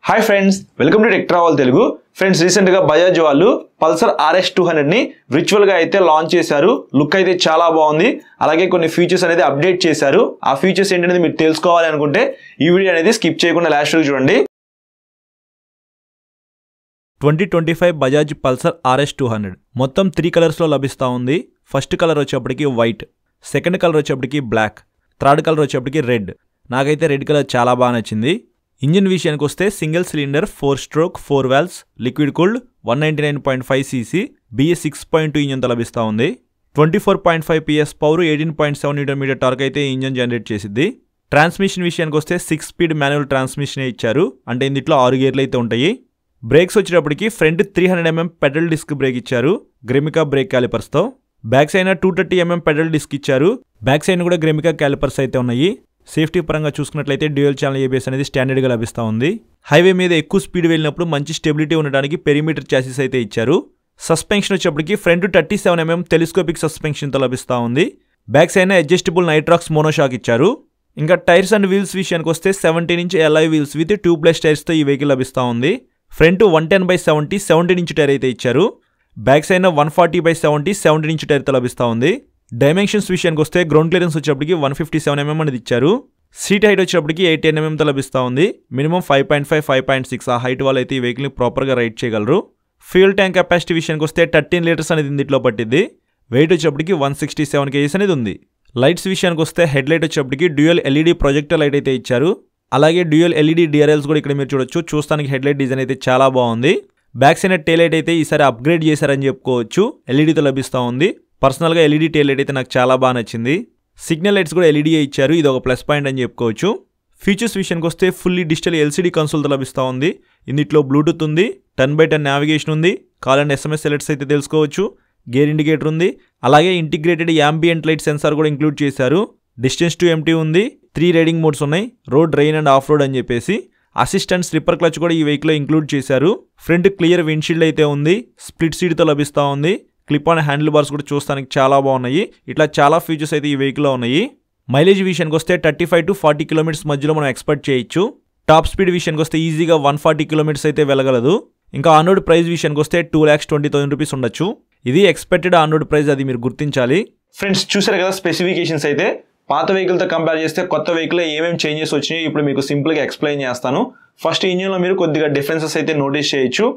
Hi friends, welcome to tech travel Telugu. Friends, రీసెంట్గా బజాజ్ వాళ్ళు Pulsar RS 200ని విర్చువల్గా అయితే లాంచ్ చేశారు. లుక్ అయితే చాలా బాగుంది. అలాగే కొన్ని ఫీచర్స్ అనేది అప్డేట్ చేశారు. ఆ ఫీచర్స్ ఏంటనేది మీరు తెలుసుకోవాలి అనుకుంటే ఈ వీడియో అనేది స్కిప్ చేయకుండా లాస్ట్ వరకు చూడండి. 2025 బజాజ్ పల్సర్ RS 200 మొత్తం 3 కలర్స్లో లభిస్తూ ఉంది. ఫస్ట్ కలర్ వచ్చేప్పటికి వైట్, సెకండ్ కలర్ వచ్చేప్పటికి బ్లాక్, థర్డ్ కలర్ వచ్చేప్పటికి రెడ్. నాకైతే రెడ్ కలర్ చాలా బాగా నచ్చింది. ఇంజిన్ విషయానికి వస్తే single cylinder 4 stroke 4 valves liquid cooled 199.5 cc BS 6.2 ఇంజన్తో లభిస్తూ ఉంది. 24.5 PS పవర్ 18.7 Nm టార్క్ అయితే ఈ ఇంజన్ జనరేట్ చేసిద్ది. ట్రాన్స్మిషన్ విషయానికి వస్తే 6 స్పీడ్ మాన్యువల్ ట్రాన్స్మిషన్ ఇచ్చారు. అంటే ఇందులో 6 గేర్లు అయితే ఉంటాయి. బ్రేక్స్ వచ్చేటప్పటికి front 300 mm petal disc brake ఇచ్చారు గ్రెమికా బ్రేక్ క్యాలిపర్స్తో. Back side 230 mm petal disc ఇచ్చారు. బ్యాక్ సైడ్ కూడా గ్రెమికా క్యాలిపర్స్ అయితే ఉన్నాయి. సేఫ్టీ పరంగా చూసుకున్నట్లయితే డ్యూయల్ ఛానల్ ABS అనేది స్టాండర్డ్గా లభిస్తూ ఉంది. హైవే మీద ఎక్కువ స్పీడ్ వెళ్ళినప్పుడు మంచి స్టెబిలిటీ ఉండడానికి పెరిమీటర్ చాసిస్ అయితే ఇచ్చారు. సస్పెన్షన్ వచ్చేప్పటికి ఫ్రంట్ 37 mm టెలిస్కోపిక్ సస్పెన్షన్తో లభిస్తూ ఉంది. Back side adjustable nitrox monoshock ఇచ్చారు. ఇంకా టైర్స్ అండ్ వీల్స్ విషయానికి వస్తే 17 inch alloy wheels with tubeless టైర్స్తో ఈ వెహికల్ లభిస్తూ ఉంది. ఫ్రంట్ 110/70 17 inch టైర్ అయితే ఇచ్చారు. బ్యాక్ సైడ్ 140/70 17 inch టైర్తో లభిస్తూ ఉంది. డైమెన్షన్స్ విషయానికి వస్తే గ్రౌండ్ క్లియరెన్స్ వచ్చేప్పటికి 157 mm అనేది ఇచ్చారు. సీట్ హైట్ వచ్చేప్పటికి 810 mm తో లభిస్తూ ఉంది. మినిమం 5.5 5.6 ఆ హైట్ వాళ్ళు అయితే ఈ వెహికల్ని ప్రాపర్గా రైడ్ చేయగలరు. ఫ్యూయల్ ట్యాంక్ కెపాసిటీ విషయానికి వస్తే 13 లీటర్స్ అనేది ఇందులో పట్టింది. వెయిట్ వచ్చేప్పటికి 167 kgs అనేది ఉంది. లైట్స్ విషయానికి వస్తే హెడ్ లైట్ వచ్చేప్పటికి డ్యూయల్ LED ప్రొజెక్టర్ లైట్ అయితే ఇచ్చారు. అలాగే డ్యూయల్ LED DRLs కూడా ఇక్కడ మీరు చూడొచ్చు. చూస్తానికి హెడ్ లైట్ డిజైన్ అయితే చాలా బాగుంది. బ్యాక్ సైడ్ టైల్ లైట్ అయితే ఈసారి అప్గ్రేడ్ చేశారని చెప్పుకోవచ్చు. LEDతో లభిస్తూ ఉంది. పర్సనల్గా LED టైల్ లైట్ అయితే నాకు చాలా బాగా నచ్చింది. సిగ్నల్ లైట్స్ కూడా LED ఇచ్చారు. ఇది ఒక ప్లస్ పాయింట్ అని చెప్పుకోవచ్చు. ఫీచర్స్ విషయానికి వస్తే ఫుల్లీ డిజిటల్ LCD కన్సోల్తో లభిస్తూ ఉంది. ఇందులో బ్లూటూత్ ఉంది, 10x10 నావిగేషన్ ఉంది, కాల్ అండ్ SMS అలర్ట్స్ అయితే తెలుసుకోవచ్చు, గేర్ ఇండికేటర్ ఉంది, అలాగే ఇంటిగ్రేటెడ్ యాంబియంట్ లైట్ సెన్సార్ కూడా ఇంక్లూడ్ చేశారు. డిస్టెన్స్ టు ఎంటీ ఉంది, 3 రైడింగ్ మోడ్స్ ఉన్నాయి, road, rain and of road అని చెప్పేసి. అసిస్టెంట్ స్లిప్పర్ క్లచ్ కూడా ఈ వెహికల్లో ఇంక్లూడ్ చేశారు. ఫ్రంట్ క్లియర్ విండ్షీల్డ్ అయితే ఉంది, స్ప్లిట్ సీట్తో లభిస్తూ ఉంది. క్లిప్ ఆన్ హ్యాండిల్ బార్స్ కూడా చూస్తానికి చాలా బాగున్నాయి. ఇట్లా చాలా ఫీచర్స్ అయితే ఈ వెహికల్లో ఉన్నాయి. మైలేజ్ విషయానికి వస్తే 35 to 40 km మధ్యలో మనం ఎక్స్పెక్ట్ చేయొచ్చు. టాప్ స్పీడ్ విషయానికి వస్తే ఈజీగా 140 km అయితే వెళ్ళగలదు. ఇంకా ఆన్ రోడ్ ప్రైస్ విషయానికి వస్తే 2,20,000 రూపీస్ ఉండొచ్చు. ఇది ఎక్స్పెక్టెడ్ ఆన్ రోడ్ ప్రైస్, అది మీరు గుర్తించాలి. ఫ్రెండ్స్, చూసారు కదా స్పెసిఫికేషన్స్ అయితే. పాత వెహికల్తో కంపేర్ చేస్తే కొత్త వెహికల్లో ఏమేమి చేంజెస్ వచ్చినాయో ఇప్పుడు మీకు సింపుల్గా ఎక్స్ప్లెయిన్ చేస్తాను. ఫస్ట్ ఇంజిన్లో మీరు కొద్దిగా డిఫరెన్సెస్ అయితే నోటీస్ చేయొచ్చు.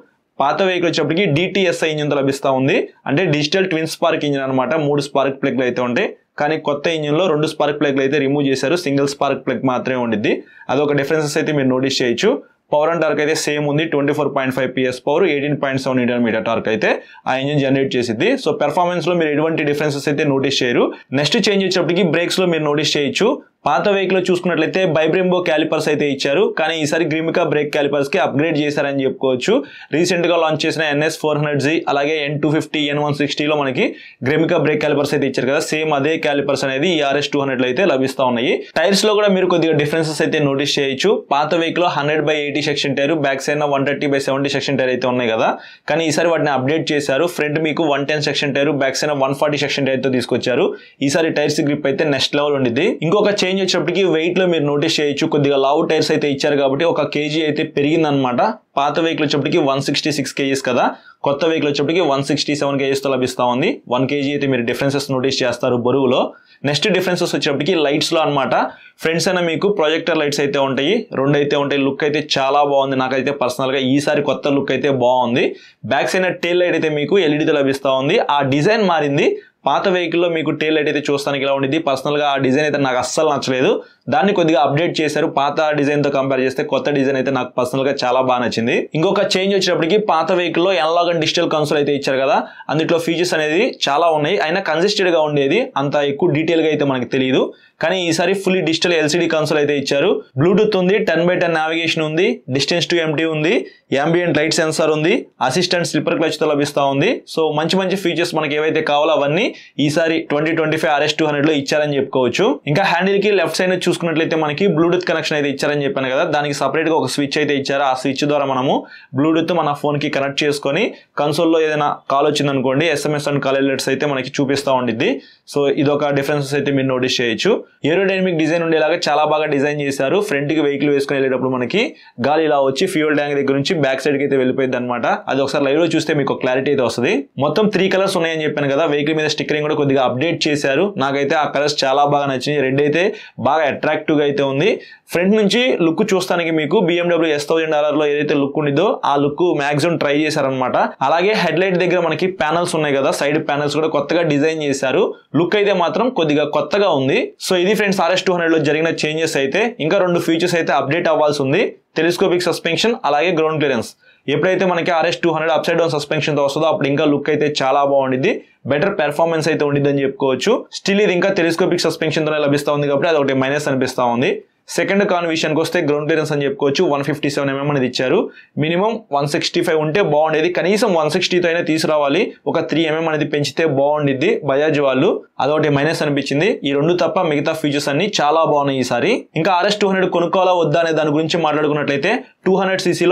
పాత వెహికల్ వచ్చేప్పటికి DTSI ఇంజిన్తో లభిస్తూ ఉంది. అంటే డిజిటల్ ట్విన్ స్పార్క్ ఇంజిన్ అనమాట. 3 స్పార్క్ ప్లగ్లు అయితే ఉంటాయి. కానీ కొత్త ఇంజిన్లో 2 స్పార్క్ ప్లగ్లు అయితే రిమూవ్ చేశారు. సింగిల్ స్పార్క్ ప్లగ్ మాత్రమే ఉండిద్ది. అదొక డిఫరెన్సెస్ అయితే మీరు నోటీస్ చేయొచ్చు. పవర్ అండ్ టార్క్ అయితే సేమ్ ఉంది. 24.5 PS పవర్ 18.7 Nm టార్క్ అయితే ఆ ఇంజిన్ జనరేట్ చేసిద్ది. సో పెర్ఫార్మెన్స్ లో మీరు ఎటువంటి డిఫరెన్సెస్ అయితే నోటీస్ చేయరు. నెక్స్ట్ చేంజ్ వచ్చేప్పటికి బ్రేక్స్ లో మీరు నోటీస్ చేయొచ్చు. పాత వెహికల్ లో చూసుకున్నట్లయితే బైబ్రెంబో క్యాలిపర్స్ అయితే ఇచ్చారు. కానీ ఈసారి గ్రిమికా బ్రేక్ క్యాలిపర్స్ కి అప్గ్రేడ్ చేశారని చెప్పుకోవచ్చు. రీసెంట్ గా లాంచ్ చేసిన NS 400Z అలాగే N250 N160 లో మనకి గ్రిమికా బ్రేక్ క్యాలిపర్స్ అయితే ఇచ్చారు కదా. సేమ్ అదే క్యాలిపర్స్ అనేది ఈ RS 200 లో అయితే లభిస్తూ ఉన్నాయి. టైర్స్ లో కూడా మీరు కొద్దిగా డిఫరెన్సెస్ అయితే నోటీస్ చేయొచ్చు. పాత వెహికల్ లో 100/80 section tyre, back side 130/70 section tyre అయితే ఉన్నాయి కదా. కానీ ఈసారి వాటిని అప్డేట్ చేశారు. ఫ్రంట్ మీకు 110 section tyre, back side 140 section tyre తో తీసుకొచ్చారు. ఈసారి టైర్స్ గ్రిప్ అయితే నెక్స్ట్ లెవెల్ ఉండిద్ది. ఇంకొక చేంజ్ వచ్చేప్పటికి వెయిట్ లో మీరు నోటీస్ చేయొచ్చు. కొద్దిగా లావు టైర్స్ అయితే ఇచ్చారు కాబట్టి 1 kg అయితే పెరిగిందనమాట. పాత వెహికల్ వచ్చేప్పటికి 166 kgs కదా, కొత్త వెహికల్ వచ్చేప్పటికి 167 kgs తో లభిస్తూ ఉంది. 1 kg అయితే మీరు డిఫరెన్సెస్ నోటీస్ చేస్తారు బరువులో. నెక్స్ట్ డిఫరెన్సెస్ వచ్చేప్పటికి లైట్స్ లో అనమాట. ఫ్రంట్స్ అయినా మీకు ప్రొజెక్టర్ లైట్స్ అయితే ఉంటాయి, 2 అయితే ఉంటాయి. లుక్ అయితే చాలా బాగుంది. నాకైతే పర్సనల్ గా ఈసారి కొత్త లుక్ అయితే బాగుంది. బ్యాక్ సైడ్ టైల్ లైట్ అయితే మీకు LED తో లభిస్తూ ఉంది. ఆ డిజైన్ మారింది. పాత వెహికల్లో మీకు టైల్ లైట్ అయితే చూస్తానికి ఇలా ఉండేది. పర్సనల్గా ఆ డిజైన్ అయితే నాకు అస్సలు నచ్చలేదు. దాన్ని కొద్దిగా అప్డేట్ చేశారు. పాత డిజైన్తో కంపేర్ చేస్తే కొత్త డిజైన్ అయితే నాకు పర్సనల్గా చాలా బాగా నచ్చింది. ఇంకొక చేంజ్ వచ్చేటప్పటికి పాత వెహికల్లో అనలాగ్ అండ్ డిజిటల్ కన్సోల్ అయితే ఇచ్చారు కదా. అందులో ఫీచర్స్ అనేది చాలా ఉన్నాయి. అయినా కన్సిస్టెంట్గా ఉండేది, అంత ఎక్కువ డీటెయిల్గా అయితే మనకు తెలియదు. కానీ ఈసారి ఫుల్లీ డిజిటల్ LCD కన్సోల్ అయితే ఇచ్చారు. బ్లూటూత్ ఉంది, 10x10 నావిగేషన్ ఉంది, డిస్టెన్స్ టు ఎంటీ ఉంది, యాంబియంట్ లైట్ సెన్సార్ ఉంది, అసిస్టెంట్ స్లిప్పర్ క్లచ్ తో లభిస్తూ ఉంది. సో మంచి ఫీచర్స్ మనకి ఏవైతే కావాలో అవన్నీ ఈసారి 2025 RS 200 లో ఇచ్చారని చెప్పుకోవచ్చు. ఇంకా హ్యాండిల్ కి లెఫ్ట్ సైడ్ చూసుకున్నట్లయితే మనకి బ్లూటూత్ కనెక్షన్ అయితే ఇచ్చారని చెప్పాను కదా. దానికి సపరేట్ గా ఒక స్విచ్ అయితే ఇచ్చారు. ఆ స్విచ్ ద్వారా మనము బ్లూటూత్ మన ఫోన్ కి కనెక్ట్ చేసుకొని కన్సోల్లో ఏదైనా కాల్ వచ్చిందనుకోండి SMS అండ్ కాల్ అలర్ట్స్ అయితే మనకి చూపిస్తూ ఉండిద్ది. సో ఇదొక డిఫరెన్సెస్ అయితే మీరు నోటీస్ చేయొచ్చు. ఏరోడైనమిక్ డిజైన్ ఉండేలాగా చాలా బాగా డిజైన్ చేశారు. ఫ్రంట్ కి వెహికల్ వేసుకుని వెళ్ళేటప్పుడు మనకి గాలి ఇలా వచ్చి ఫ్యూయల్ ట్యాంక్ దగ్గర నుంచి బ్యాక్ సైడ్ కి అయితే వెళ్ళిపోయింది అనమాట. అది ఒకసారి లైవ్ లో చూస్తే మీకు క్లారిటీ అయితే వస్తుంది. మొత్తం 3 కలర్స్ ఉన్నాయని చెప్పాను కదా. వెహికల్ మీద స్టిక్కరింగ్ కూడా కొద్దిగా అప్డేట్ చేశారు. నాకైతే ఆ కలర్స్ చాలా బాగా నచ్చింది. రెడ్ అయితే బాగా అట్రాక్టివ్ గా అయితే ఉంది. ఫ్రంట్ నుంచి లుక్ చూస్తానికి మీకు BMW S1000 లో ఏదైతే లుక్ ఉండిదో ఆ లుక్ మాక్సిమం ట్రై చేశారనమాట. అలాగే హెడ్ లైట్ దగ్గర మనకి ప్యానల్స్ ఉన్నాయి కదా, సైడ్ ప్యానల్స్ కూడా కొత్తగా డిజైన్ చేశారు. లుక్ అయితే మాత్రం కొద్దిగా కొత్తగా ఉంది. సో ఇది ఫ్రెండ్స్ RS200 లో జరిగిన చేంజెస్ అయితే. ఇంకా 2 ఫీచర్స్ అయితే అప్డేట్ అవ్వాల్సి ఉంది. టెలిస్కోపిక్ సస్పెన్షన్ అలాగే గ్రౌండ్ క్లియరెన్స్. ఎప్పుడైతే మనకి RS200 అప్సైడ్ డౌన్ సస్పెన్షన్ తో వస్తుందో అప్పుడు ఇంకా లుక్ అయితే చాలా బాగుండిద్ది. బెటర్ పెర్ఫార్మెన్స్ అయితే ఉండిద్ది అని చెప్పుకోవచ్చు. స్టిల్ ఇది ఇంకా టెలిస్కోపిక్ సస్పెన్షన్ తోనే లభిస్తా ఉంది కాబట్టి అది ఒకటి మైనస్ అనిపిస్తా ఉంది. సెకండ్ కాన్ విషయానికి వస్తే గ్రౌండ్ క్లియరెన్స్ అని చెప్పుకోవచ్చు. 157mm అనేది ఇచ్చారు. మినిమం 165 ఉంటే బాగుండేది. కనీసం 160తో అయినా తీసుకురావాలి. ఒక 3mm అనేది పెంచితే బాగుండిద్ది బజాజ్ వాళ్ళు. అదొకటి మైనస్ అనిపించింది. ఈ 2 తప్ప మిగతా ఫీచర్స్ అన్ని చాలా బాగున్నాయి ఈసారి. ఇంకా RS200 కొనుక్కోవాలా వద్దా అనే దాని గురించి మాట్లాడుకున్నట్లయితే 200cc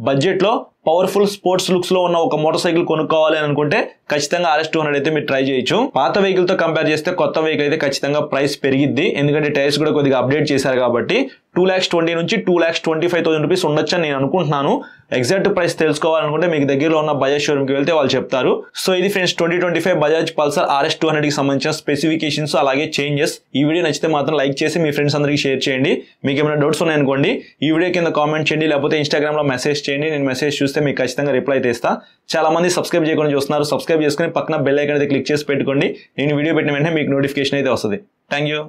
బడ్జెట్ లో పవర్ఫుల్ స్పోర్ట్స్ లుక్స్ లో ఉన్న ఒక మోటార్ సైకిల్ కొనుక్కోవాలి అని అనుకుంటే ఖచ్చితంగా RS200 అయితే మీరు ట్రై చేయొచ్చు. పాత వెహికల్ తో కంపేర్ చేస్తే కొత్త వెహికల్ అయితే ఖచ్చితంగా ప్రైస్ పెరిగిద్ది. ఎందుకంటే టైర్స్ కూడా కొద్దిగా అప్డేట్ చేశారు కాబట్టి 2,20,000 నుంచి 2,25,000 రూపీస్ ఉండొచ్చు అని నేను అనుకుంటున్నాను. ఎగ్జాక్ట్ ప్రైస్ తెలుసుకోవాలనుకుంటే మీకు దగ్గరలో ఉన్న బజాజ్ షోరూమ్ కి వెళ్తే వాళ్ళు చెప్తారు. సో ఇది ఫ్రెండ్స్ 2025 బజాజ్ పల్సర్ RS200 కి సంబంధించిన స్పెసిఫికేషన్స్ అలాగే చేంజెస్. ఈ వీడియో నచ్చితే మాత్రం లైక్ చేసి మీ ఫ్రెండ్స్ అందరికీ షేర్ చేయండి. మీకు ఏమైనా డౌట్స్ ఉన్నాయనుకోండి ఈ వీడియో కింద కామెంట్ చేయండి, లేకపోతే ఇన్స్టాగ్రామ్ లో మెసేజ్ చేయండి. నేను మెసేజ్ చూస్తే మీకు ఖచ్చితంగా రిప్లై అయితే ఇస్తా. చాలా మంది సబ్స్క్రైబ్ చేయకుండా చూస్తున్నారు. సబ్స్క్రైబ్ చేసుకుని పక్కన బెల్ ఐకాన్ అయితే క్లిక్ చేసి పెట్టుకోండి. నేను వీడియో పెట్టిన వెంటనే మీకు నోటిఫికేషన్ అయితే వస్తుంది. Thank you.